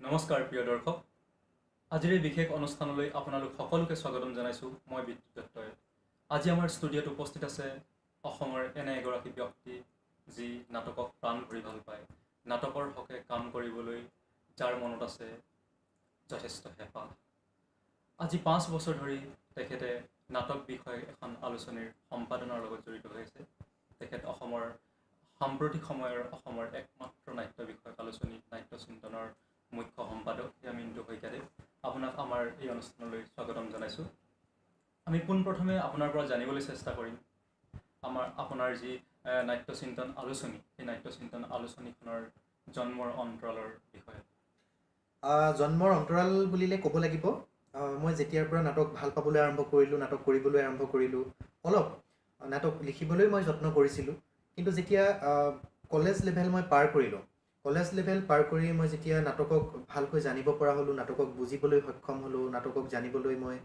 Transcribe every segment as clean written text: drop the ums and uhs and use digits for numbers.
নমস্কাৰ প্ৰিয় দৰ্শক, আজিৰ এই বিশেষ অনুষ্ঠানলৈ আপোনালোক সকলোকে স্বাগতম জনাইছোঁ। মই বিদ্যুৎ দত্তই। আজি আমাৰ ষ্টুডিঅ'ত উপস্থিত আছে অসমৰ এনে এগৰাকী ব্যক্তি, যি নাটকক প্ৰাণ ভৰি ভাল পায়, নাটকৰ হকে কাম কৰিবলৈ যাৰ মনত আছে যথেষ্ট হেঁপাহ। আজি 5 বছৰ ধৰি তেখেতে নাটক বিষয়ে এখন আলোচনীৰ সম্পাদনাৰ লগত জড়িত হৈ আছে। তেখেত অসমৰ সাম্প্ৰতিক সময়ৰ অসমৰ একমাত্ৰ নাট্য বিষয়ক আলোচনী নাট্য চিন্তনৰ মুখ্য সম্পাদক মিণ্টু শইকীয়াদেৱ। আপোনাক আমাৰ এই অনুষ্ঠানলৈ স্বাগতম জনাইছোঁ। আমি পোনপ্ৰথমে আপোনাৰ পৰা জানিবলৈ চেষ্টা কৰিম আপোনাৰ যি নাট্য চিন্তন আলোচনী, সেই নাট্য চিন্তন আলোচনীখনৰ জন্মৰ অন্তৰালৰ বিষয়ে। জন্মৰ অন্তৰাল বুলিলে ক'ব লাগিব, মই যেতিয়াৰ পৰা নাটক ভাল পাবলৈ আৰম্ভ কৰিলোঁ, নাটক কৰিবলৈ আৰম্ভ কৰিলোঁ, অলপ নাটক লিখিবলৈ মই যত্ন কৰিছিলোঁ। কিন্তু যেতিয়া কলেজ লেভেল মই পাৰ কৰিলোঁ, কলেজ লেভেল পাৰ কৰি মই যেতিয়া নাটকক ভালকৈ জানিব পৰা হ'লোঁ, নাটকক বুজিবলৈ সক্ষম হ'লোঁ, নাটকক জানিবলৈ মই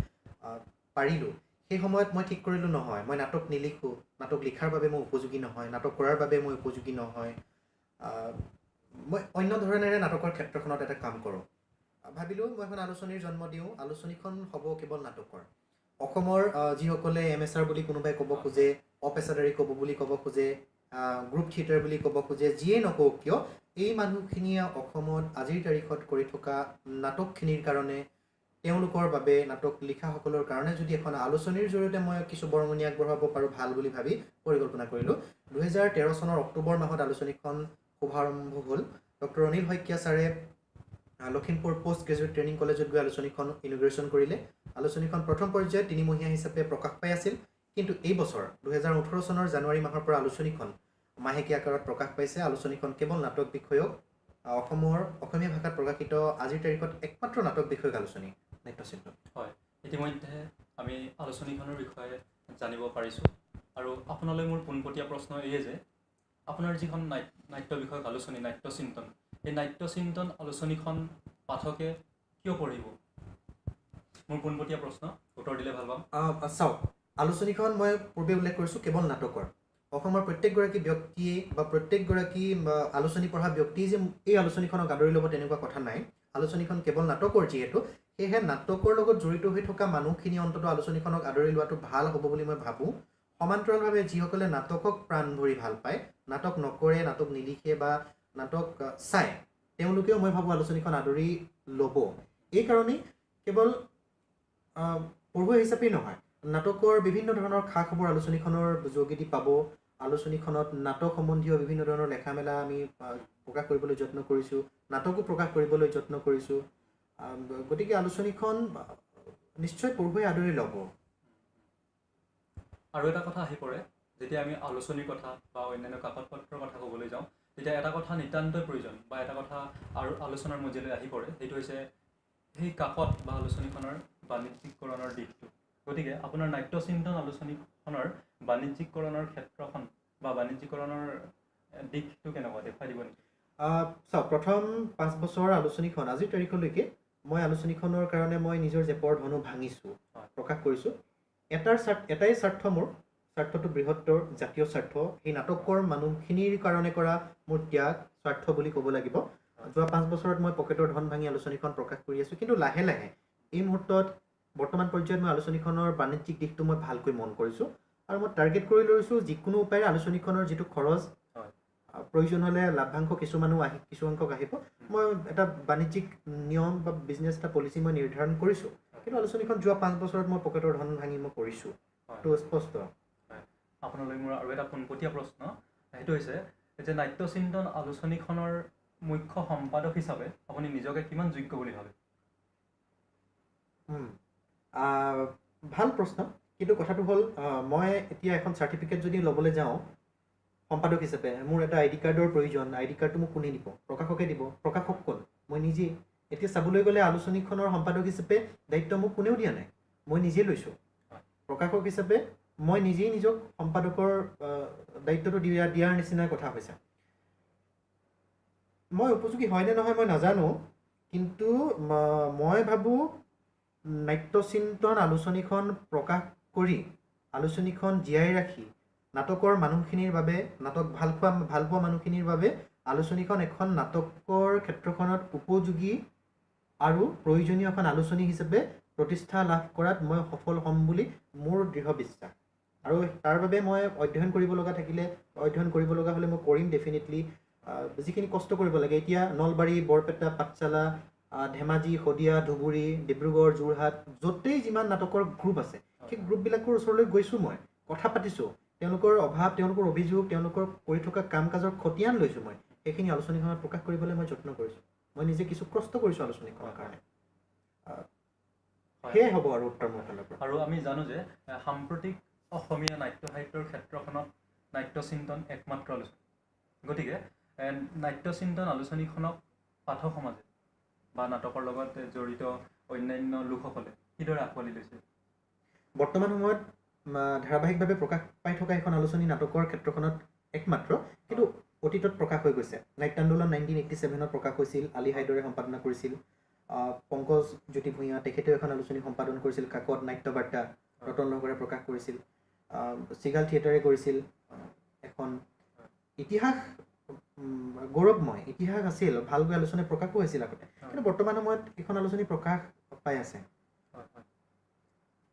পাৰিলোঁ, সেই সময়ত মই ঠিক কৰিলোঁ নহয়, মই নাটক নিলিখোঁ, নাটক লিখাৰ বাবে মই উপযোগী নহয়, নাটক কৰাৰ বাবে মই উপযোগী নহয়, মই অন্য ধৰণেৰে নাটকৰ ক্ষেত্ৰখনত এটা কাম কৰোঁ। ভাবিলোঁ মই এখন আলোচনীৰ জন্ম দিওঁ, আলোচনীখন হ'ব কেৱল নাটকৰ। অসমৰ যিসকলে MSR বুলি কোনোবাই ক'ব খোজে, অপেচাদাৰী বুলি ক'ব খোজে, গ্ৰুপ থিয়েটাৰ বুলি ক'ব খোজে, যিয়েই নকওঁ কিয়, এই মানুহখিনিয়ে অসমত আজিৰ তাৰিখত কৰি থকা নাটকখিনিৰ কাৰণে, তেওঁলোকৰ বাবে, নাটক লিখাসকলৰ কাৰণে যদি এখন আলোচনীৰ জৰিয়তে মই কিছু বৰঙণি আগবঢ়াব পাৰোঁ, ভাল বুলি ভাবি পৰিকল্পনা কৰিলোঁ। 2013 চনৰ অক্টোবৰ মাহত আলোচনীখন শুভাৰম্ভ হ'ল। ডক্টৰ অনিল শইকীয়া ছাৰে লখিমপুৰ পোষ্ট গ্ৰেজুৱেট ট্ৰেইনিং কলেজত গৈ আলোচনীখন ইনগ্ৰেশ্যন কৰিলে। আলোচনীখন প্ৰথম পৰ্যায়ত 3 মহীয়া হিচাপে প্ৰকাশ পাই আছিল, কিন্তু এই বছৰ 2018 চনৰ জানুৱাৰী মাহৰ পৰা আলোচনীখন মাহেকীয়া আকাৰত প্ৰকাশ পাইছে। আলোচনীখন কেৱল নাটক বিষয়ক, অসমীয়া ভাষাত প্ৰকাশিত আজিৰ তাৰিখত একমাত্ৰ নাটক বিষয়ক আলোচনী নাট্য চিন্তন। হয়, ইতিমধ্যে আমি আলোচনীখনৰ বিষয়ে জানিব পাৰিছোঁ। আৰু আপোনালৈ মোৰ পোনপটীয়া প্ৰশ্ন এয়ে যে আপোনাৰ যিখন নাট্য বিষয়ক আলোচনী নাট্য চিন্তন, এই নাট্য চিন্তন আলোচনীখন পাঠকে কিয় পঢ়িব? মোৰ পোনপটীয়া প্ৰশ্ন, উত্তৰ দিলে ভাল পাম। চাওক, আলোচনীখন মই পূৰ্বে উল্লেখ কৰিছোঁ কেৱল নাটকৰ। অসমৰ প্ৰত্যেকগৰাকী ব্যক্তিয়ে বা প্ৰত্যেকগৰাকী আলোচনী পঢ়া ব্যক্তিয়ে যে এই আলোচনীখনক আদৰি ল'ব তেনেকুৱা কথা নাই। আলোচনীখন কেৱল নাটকৰ যিহেতু, সেয়েহে নাটকৰ লগত জড়িত হৈ থকা মানুহখিনি অন্ততঃ আলোচনীখনক আদৰি লোৱাটো ভাল হ'ব বুলি মই ভাবোঁ। সমান্তৰালভাৱে যিসকলে নাটকক প্ৰাণ ভৰি ভাল পায়, নাটক নকৰে, নাটক নিলিখে বা নাটক চায়, তেওঁলোকেও মই ভাবোঁ আলোচনীখন আদৰি ল'ব। এইকাৰণেই কেৱল পঢ়ুৱৈ হিচাপেই নহয়, নাটকৰ বিভিন্ন ধৰণৰ খা খবৰ আলোচনীখনৰ যোগেদি পাব। আলোচনীখনত নাটক সম্বন্ধীয় বিভিন্ন ধৰণৰ লেখা মেলা আমি প্ৰকাশ কৰিবলৈ যত্ন কৰিছোঁ, নাটকো প্ৰকাশ কৰিবলৈ যত্ন কৰিছোঁ। গতিকে আলোচনীখন নিশ্চয় পঢ়ুৱৈ আদৰি ল'ব। আৰু এটা কথা আহি পৰে, যেতিয়া আমি আলোচনীৰ কথা বা অন্যান্য কাকত পত্ৰৰ কথা ক'বলৈ যাওঁ, তেতিয়া এটা কথা নিতান্তই প্ৰয়োজন বা এটা কথা আৰু আলোচনাৰ মজিয়ালৈ আহি পৰে, সেইটো হৈছে সেই কাকত বা আলোচনীখনৰ বাণিজ্যিকৰণৰ দিশটো। গতিকে আপোনাৰ নাট্য চিন্তন আলোচনীখনৰ বাণিজ্যিকৰণৰ ক্ষেত্ৰখন বা বাণিজ্যিকৰণৰ দিশটো কেনেকুৱা, দেখুৱাই দিব নেকি? চাওক, প্ৰথম 5 বছৰ আলোচনীখন আজিৰ তাৰিখলৈকে মই আলোচনীখনৰ কাৰণে মই নিজৰ জেপৰ ধনো ভাঙিছোঁ, প্ৰকাশ কৰিছোঁ। এটাই স্বাৰ্থ, মোৰ স্বাৰ্থটো বৃহত্তৰ জাতীয় স্বাৰ্থ, সেই নাটকৰ মানুহখিনিৰ কাৰণে কৰা মোৰ ত্যাগ স্বাৰ্থ বুলি ক'ব লাগিব। যোৱা 5 বছৰত মই পকেটৰ ধন ভাঙি আলোচনীখন প্ৰকাশ কৰি আছোঁ, কিন্তু লাহে লাহে এই মুহূৰ্তত বৰ্তমান পৰ্যায়ত মই আলোচনীখনৰ বাণিজ্যিক দিশটো মই ভালকৈ মন কৰিছোঁ আৰু মই টাৰ্গেট কৰি লৈছোঁ যিকোনো উপায়েৰে আলোচনীখনৰ যিটো খৰচ, প্ৰয়োজন হ'লে লাভাংশ কিছু অংশক আহিব, মই এটা বাণিজ্যিক নিয়ম বা বিজনেছ এটা পলিচি মই নিৰ্ধাৰণ কৰিছোঁ। কিন্তু আলোচনীখন যোৱা 5 বছৰত মই পকেটৰ ধন ভাঙি মই কৰিছোঁ, এইটো স্পষ্ট। আপোনালৈ মোৰ আৰু এটা পোনপটীয়া প্ৰশ্ন, সেইটো হৈছে যে নাট্য চিন্তন আলোচনীখনৰ মুখ্য সম্পাদক হিচাপে আপুনি নিজকে কিমান যোগ্য বুলি ভাবে? ভাল প্ৰশ্ন, কিন্তু কথাটো হ'ল মই এতিয়া এখন চাৰ্টিফিকেট যদি ল'বলৈ যাওঁ সম্পাদক হিচাপে, মোৰ এটা ID কাৰ্ডৰ প্ৰয়োজন। ID কাৰ্ডটো মোক কোনে দিব? প্ৰকাশকে দিব। প্ৰকাশক কোন? মই নিজেই। এতিয়া চাবলৈ গ'লে আলোচনীখনৰ সম্পাদক হিচাপে দায়িত্ব মোক কোনেও দিয়া নাই, মই নিজেই লৈছোঁ। প্ৰকাশক হিচাপে মই নিজেই নিজক সম্পাদকৰ দায়িত্বটো দিয়াৰ নিচিনাই কথা হৈছে। মই উপযোগী হয় নে নহয় মই নাজানো, কিন্তু মই ভাবোঁ নাট্য চিন্তন আলোচনীখন প্ৰকাশ কৰি, আলোচনীখন জীয়াই ৰাখি, নাটকৰ মানুহখিনিৰ বাবে, নাটক ভাল পোৱা মানুহখিনিৰ বাবে আলোচনীখন এখন নাটকৰ ক্ষেত্ৰখনত উপযোগী আৰু প্ৰয়োজনীয় এখন আলোচনী হিচাপে প্ৰতিষ্ঠা লাভ কৰাত মই সফল হ'ম বুলি মোৰ দৃঢ় বিশ্বাস। আৰু তাৰ বাবে মই অধ্যয়ন কৰিব লগা থাকিলে অধ্যয়ন কৰিব লগা হ'লে মই কৰিম ডেফিনেটলি। যিখিনি কষ্ট কৰিব লাগে, এতিয়া নলবাৰী, বৰপেটা, পাঠশালা, ধেমাজি, শদিয়া, ধুবুৰী, ডিব্ৰুগড়, যোৰহাট, য'তেই যিমান নাটকৰ গ্ৰুপ আছে সেই গ্ৰুপবিলাকৰ ওচৰলৈ গৈছোঁ, মই কথা পাতিছোঁ, তেওঁলোকৰ অভাৱ, তেওঁলোকৰ অভিযোগ, তেওঁলোকৰ কৰি থকা কাম কাজৰ খতিয়ান লৈছোঁ। মই সেইখিনি আলোচনীখনত প্ৰকাশ কৰিবলৈ মই যত্ন কৰিছোঁ। মই নিজে কিছু কষ্ট কৰিছোঁ আলোচনীখনৰ কাৰণে। সেয়াই হ'ব আৰু উত্তৰ মোৰ ফালৰ পৰা। আৰু আমি জানো যে সাম্প্ৰতিক অসমীয়া নাট্য সাহিত্যৰ ক্ষেত্ৰখনত নাট্যচিন্তন একমাত্ৰ আলোচনী। গতিকে নাট্যচিন্তন আলোচনীখনক পাঠক সমাজে বা নাটকৰ লগত জড়িত অন্যান্য লোকসকলে কিদৰে আঁকোৱালি লৈছে? বৰ্তমান সময়ত ধাৰাবাহিকভাৱে প্ৰকাশ পাই থকা এখন আলোচনী নাটকৰ ক্ষেত্ৰখনত একমাত্ৰ, কিন্তু অতীতত প্ৰকাশ হৈ গৈছে। নাট্য আন্দোলন 1987ত প্ৰকাশ হৈছিল, আলী হাইদৰে সম্পাদনা কৰিছিল। পংকজ জ্যোতি ভূঞা তেখেতেও এখন আলোচনী সম্পাদন কৰিছিল, কাকত নাট্যবাৰ্তা, ৰতন নগৰে প্ৰকাশ কৰিছিল। চিগাল থিয়েটাৰে কৰিছিল এখন। ইতিহাস গৌৰৱময় ইতিহাস আছিল, ভালকৈ আলোচনী প্ৰকাশো হৈছিল আগতে, কিন্তু বৰ্তমান সময়ত এইখন আলোচনী প্ৰকাশ পাই আছে।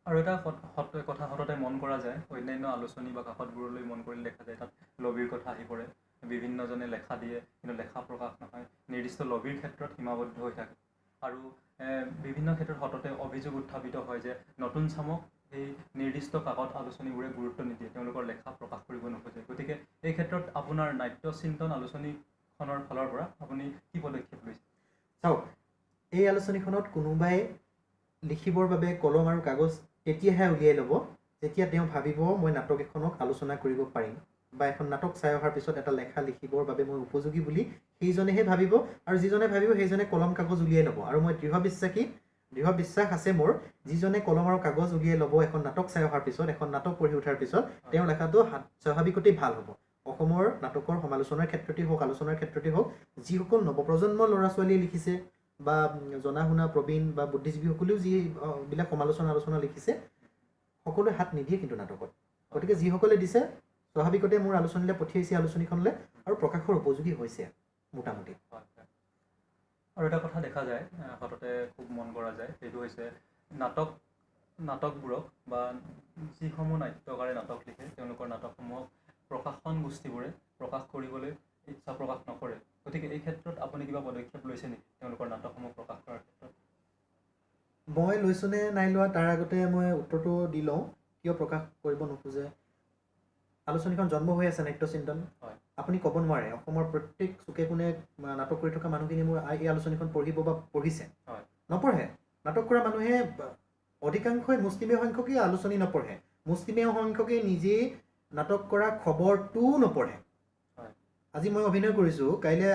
আৰু এটা কথা সততে মন কৰা যায়, অন্যান্য আলোচনী বা কাকতবোৰলৈ মন কৰিলে দেখা যায় তাত লবিৰ কথা আহি পৰে। বিভিন্নজনে লেখা দিয়ে, কিন্তু লেখা প্ৰকাশ নহয়, নিৰ্দিষ্ট লবিৰ ক্ষেত্ৰত সীমাবদ্ধ হৈ থাকে। আৰু বিভিন্ন ক্ষেত্ৰত সততে অভিযোগ উত্থাপিত হয় যে নতুন চামক এই নিৰ্দিষ্ট কাকত আলোচনীবোৰে গুৰুত্ব নিদিয়ে, তেওঁলোকৰ লেখা প্ৰকাশ কৰিব নোখোজে। গতিকে এই ক্ষেত্ৰত আপোনাৰ নাট্যচিন্তন আলোচনীখনৰ ফালৰ পৰা আপুনি কি পদক্ষেপ লৈছে? চাওক, এই আলোচনীখনত কোনোবাই লিখিবৰ বাবে কলম আৰু কাগজ তেতিয়াহে উলিয়াই ল'ব যেতিয়া তেওঁ ভাবিব মই নাটক এখনক আলোচনা কৰিব পাৰিম, বা এখন নাটক চাই অহাৰ পিছত এটা লেখা লিখিবৰ বাবে মই উপযোগী বুলি সেইজনেহে ভাবিব। আৰু যিজনে ভাবিব সেইজনে কলম কাগজ উলিয়াই ল'ব। আৰু মই দৃঢ় বিশ্বাস আছে মোৰ, যিজনে কলম আৰু কাগজ উলিয়াই ল'ব এখন নাটক চাই অহাৰ পিছত, এখন নাটক পঢ়ি উঠাৰ পিছত, তেওঁৰ লেখাটো স্বাভাৱিকতেই ভাল হ'ব। অসমৰ নাটকৰ সমালোচনাৰ ক্ষেত্ৰতেই হওক, আলোচনাৰ ক্ষেত্ৰতেই হওক, যিসকল নৱপ্ৰজন্মৰ ল'ৰা ছোৱালীয়ে লিখিছে বা জনা শুনা প্ৰবীণ বা বুদ্ধিজীৱীসকলেও যিবিলাক আলোচনা লিখিছে, সকলোৱে হাত নিদিয়ে কিন্তু নাটকত। গতিকে যিসকলে দিছে স্বাভাৱিকতে মোৰ আলোচনীলৈ পঠিয়াইছে আলোচনীখনলৈ, আৰু প্ৰকাশৰ উপযোগী হৈছে মোটামুটি। আৰু এটা কথা দেখা যায়, সততে খুব মন কৰা যায়, সেইটো হৈছে নাটকবোৰক বা যিসমূহ নাট্যকাৰে নাটক লিখে তেওঁলোকৰ নাটকসমূহক প্ৰকাশন গোষ্ঠীবোৰে প্ৰকাশ কৰিবলৈ ইচ্ছা প্ৰকাশ নকৰে। গতিকে এই ক্ষেত্ৰত আপুনি কিবা পদক্ষেপ লৈছে নেকি তেওঁলোকৰ নাটকসমূহ প্ৰকাশ কৰাৰ ক্ষেত্ৰত? মই লৈছোঁ নে নাই লোৱা তাৰ আগতে মই উত্তৰটো দি লওঁ, কিয় প্ৰকাশ কৰিব নোখোজে। আলোচনীখন জন্ম হৈ আছে নাট্যচিন্তন। আপুনি ক'ব নোৱাৰে অসমৰ প্ৰত্যেক চুকে কোণে নাটক কৰি থকা মানুহখিনি মোৰ এই আলোচনীখন পঢ়িব বা পঢ়িছে। নপঢ়ে। নাটক কৰা মানুহে অধিকাংশই মুষ্টিমেয় সংখ্যকেই আলোচনী নপঢ়ে, মুষ্টিমেয় সংখ্যকেই নিজেই নাটক কৰা খবৰটোও নপঢ়ে। আজি মই অভিনয় কৰিছোঁ, কাইলৈ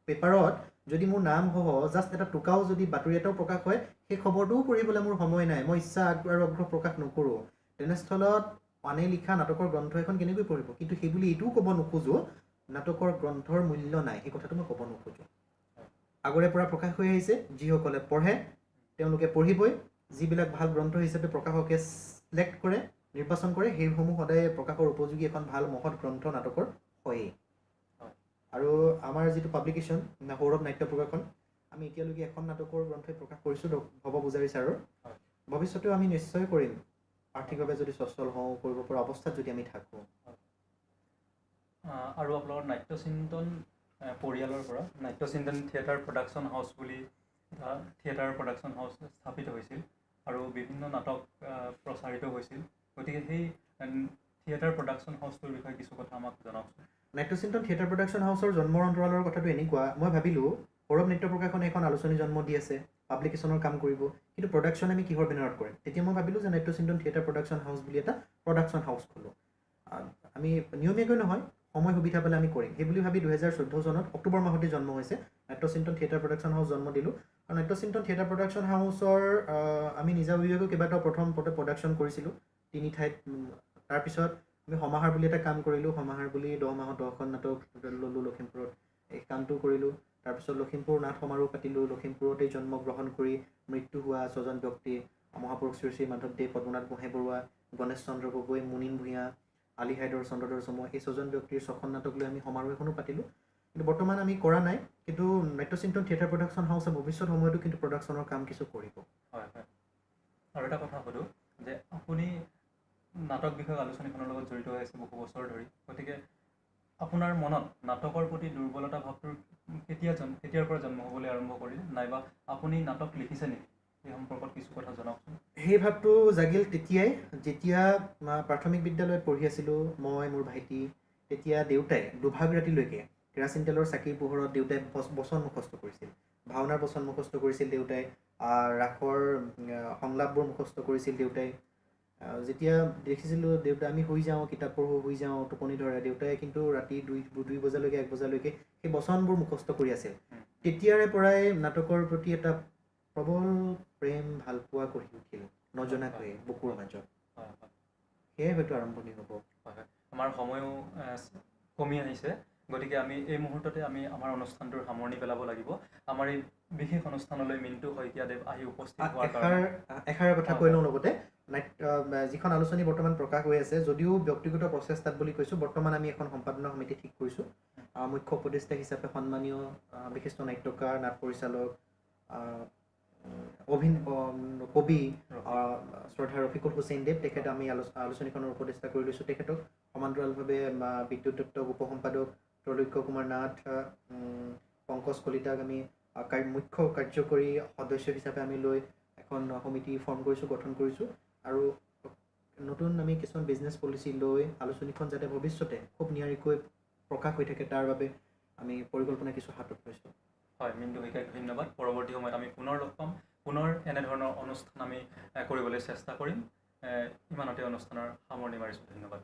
পেপাৰত যদি মোৰ নাম সহ জাষ্ট এটা টোকাও যদি বাতৰি এটাও প্ৰকাশ হয়, সেই খবৰটোও পঢ়িবলৈ মোৰ সময় নাই, মই ইচ্ছা আৰু আগ্ৰহ প্ৰকাশ নকৰোঁ। তেনেস্থলত পানে লিখা নাটকৰ গ্ৰন্থ এখন কেনেকৈ পঢ়িব? কিন্তু সেই বুলি এইটোও ক'ব নোখোজোঁ নাটকৰ গ্ৰন্থৰ মূল্য নাই, এই কথাটো মই ক'ব নোখোজোঁ। আগৰে পৰা প্ৰকাশ হৈ আহিছে, যিসকলে পঢ়ে তেওঁলোকে পঢ়িবই। যিবিলাক ভাল গ্ৰন্থ হিচাপে প্ৰকাশকে চিলেক্ট কৰে, নিৰ্বাচন কৰে, সেইসমূহ সদায় প্ৰকাশৰ উপযোগী এখন ভাল মহৎ গ্ৰন্থ নাটকৰ হয়েই। আৰু আমাৰ যিটো পাব্লিকেশ্যন সৌৰভ নাট্য প্ৰকাশন, আমি এতিয়ালৈকে এখন নাটকৰ গ্ৰন্থই প্ৰকাশ কৰিছোঁ ভৱ পূজাৰী ছাৰৰ। ভৱিষ্যতেও আমি নিশ্চয় কৰিম, আৰ্থিকভাৱে যদি সচ্ছল হওঁ, কৰিব পৰা অৱস্থাত যদি আমি থাকোঁ। আৰু আপোনালোকৰ নাট্যচিন্তন পৰিয়ালৰ পৰা নাট্যচিন্তন থিয়েটাৰ প্ৰডাকশ্যন হাউচ বুলি এটা থিয়েটাৰ প্ৰডাকশ্যন হাউচ স্থাপিত হৈছিল আৰু বিভিন্ন নাটক প্ৰচাৰিত হৈছিল। গতিকে সেই থিয়েটাৰ প্ৰডাকশ্যন হাউচটোৰ বিষয়ে কিছু কথা আমাক জনাওকচোন। নাট্যচিন্তন থিয়েটাৰ প্ৰডাকশ্যন হাউচৰ জন্মৰ অন্তৰালৰ কথাটো এনেকুৱা, মই ভাবিলোঁ সৌৰভ নাট্য প্ৰকাশনে এখন আলোচনী জন্ম দি আছে, পাব্লিকেশ্যনৰ কাম কৰিব, কিন্তু প্ৰডাকশ্যন আমি কিহৰ বেনাৰত কৰিম? তেতিয়া মই ভাবিলোঁ যে নাট্যচিন্তন থিয়েটাৰ প্ৰডাকশ্যন হাউচ বুলি এটা প্ৰডাকশ্যন হাউচ খোলোঁ। আমি নিয়মীয়াকৈ নহয়, সময় সুবিধা পালে আমি কৰিম, সেই বুলি ভাবি 2014 চনত অক্টোবৰ মাহতে জন্ম হৈছে নাট্যচিন্তন থিয়েটাৰ প্ৰডাকশ্যন হাউচ জন্ম দিলোঁ। আৰু নাট্যচিন্তন থিয়েটাৰ প্ৰডাকশ্যন হাউচৰ আমি নিজাববীয়াকৈ কেইবাটাও প্ৰথমতে প্ৰডাকশ্যন কৰিছিলোঁ 3 ঠাইত। তাৰপিছত আমি সমাহাৰ বুলি এটা কাম কৰিলোঁ, সমাহাৰ বুলি 10 মাহত 10খন নাটক ল'লোঁ লখিমপুৰত, এই কামটো কৰিলোঁ। তাৰপিছত লখিমপুৰ নাট সমাৰোহ পাতিলোঁ, লখিমপুৰতেই জন্মগ্ৰহণ কৰি মৃত্যু হোৱা 6জন ব্যক্তি, মহাপুৰুষ শ্ৰী শ্ৰী মাধৱদেৱ, পদ্মনাথ গোহাঁই বৰুৱা, গণেশ চন্দ্ৰ গগৈ, মুনীন ভূঞা, আলী হাইদৰ, চন্দ্ৰধৰ চমুৱা, এই 6জন ব্যক্তিৰ 6খন নাটক লৈ আমি সমাৰোহ এখনো পাতিলোঁ। কিন্তু বৰ্তমান আমি কৰা নাই, কিন্তু নাট্যচিন্তন থিয়েটাৰ প্ৰডাকশ্যন হাউচে ভৱিষ্যত সময়তো কিন্তু প্ৰডাকশ্যনৰ কাম কিছু কৰিব। হয় হয়। আৰু এটা কথা সোধোঁ যে আপুনি নাটক বিষয়ক আলোচনীখনৰ লগত জড়িত হৈ আছে বহু বছৰ ধৰি, গতিকে আপোনাৰ মনত নাটকৰ প্ৰতি দুৰ্বলতা ভাৱটোৰ কেতিয়াৰ পৰা জন্ম হ'বলৈ আৰম্ভ কৰিল, নাইবা আপুনি নাটক লিখিছে নেকি? এই সম্পৰ্কত কিছু কথা জনাওকচোন। সেই ভাৱটো জাগিল তেতিয়াই যেতিয়া প্ৰাথমিক বিদ্যালয়ত পঢ়ি আছিলোঁ মই, মোৰ ভাইটি। তেতিয়া দেউতাই দুভাগ ৰাতিলৈকে কেৰাচিন তেলৰ চাকিৰ পোহৰত দেউতাই বচন মুখস্থ কৰিছিল, ভাওনাৰ বচন মুখস্থ কৰিছিল দেউতাই, ৰাসৰ সংলাপবোৰ মুখস্থ কৰিছিল দেউতাই। যেতিয়া দেখিছিলোঁ দেউতাই, আমি শুই যাওঁ, কিতাপ পঢ়োঁ, শুই যাওঁ, টোপনি ধৰে, দেউতাই কিন্তু ৰাতি 2 বজালৈকে 1 বজালৈকে সেই বচনবোৰ মুখস্থ কৰি আছিল। তেতিয়াৰে পৰাই নাটকৰ প্ৰতি এটা প্ৰবল প্ৰেম ভালপোৱা গঢ়ি উঠিল নজনাকৈয়ে বুকুৰ মাজত। হয় হয়। সেয়াই হয়তো আৰম্ভণি হ'ব। হয় হয়। আমাৰ সময়ো কমি আহিছে, গতিকে আমি এই মুহূৰ্ততে আমি আমাৰ অনুষ্ঠানটোৰ সামৰণি পেলাব লাগিব। আমাৰ এই বিশেষ অনুষ্ঠানলৈ মিণ্টু শইকীয়াদেৱ আহি উপস্থিত হোৱাৰ কাৰণে এষাৰ কথা কৈ লওঁ লগতে, যিখন আলোচনী বৰ্তমান প্ৰকাশ হৈ আছে, যদিও ব্যক্তিগত প্ৰচেষ্টাত বুলি কৈছোঁ, বৰ্তমান আমি এখন সম্পাদনা সমিতি ঠিক কৰিছোঁ। মুখ্য উপদেষ্টা হিচাপে সন্মানীয় বিশিষ্ট নাট্যকাৰ, নাট পৰিচালক, কবি শ্ৰদ্ধা ৰফিকুল হুছেইন দেৱ, তেখেত আমি আলোচনীখনৰ উপদেষ্টা কৰি লৈছোঁ। তেখেতক সমান্তৰালভাৱে বিদ্যুৎ দত্ত উপসম্পাদক, ত্ৰৈলোক্য কুমাৰ নাথ, পংকজ কলিতাক আমি মুখ্য কাৰ্যকৰী সদস্য হিচাপে আমি লৈ এখন সমিতি গঠন কৰিছোঁ। আৰু নতুন আমি কিছুমান বিজনেছ পলিচি লৈ আলোচনীখন যাতে ভৱিষ্যতে খুব নিয়াৰিকৈ প্ৰকাশ হৈ থাকে, তাৰ বাবে আমি পৰিকল্পনা কিছু হাতত লৈছোঁ। হয়, মিণ্টু শইকীয়াক ধন্যবাদ। পৰৱৰ্তী সময়ত আমি পুনৰ লগ পাম, পুনৰ এনেধৰণৰ অনুষ্ঠান আমি কৰিবলৈ চেষ্টা কৰিম। ইমানতে অনুষ্ঠানৰ সামৰণি মাৰিছোঁ। ধন্যবাদ।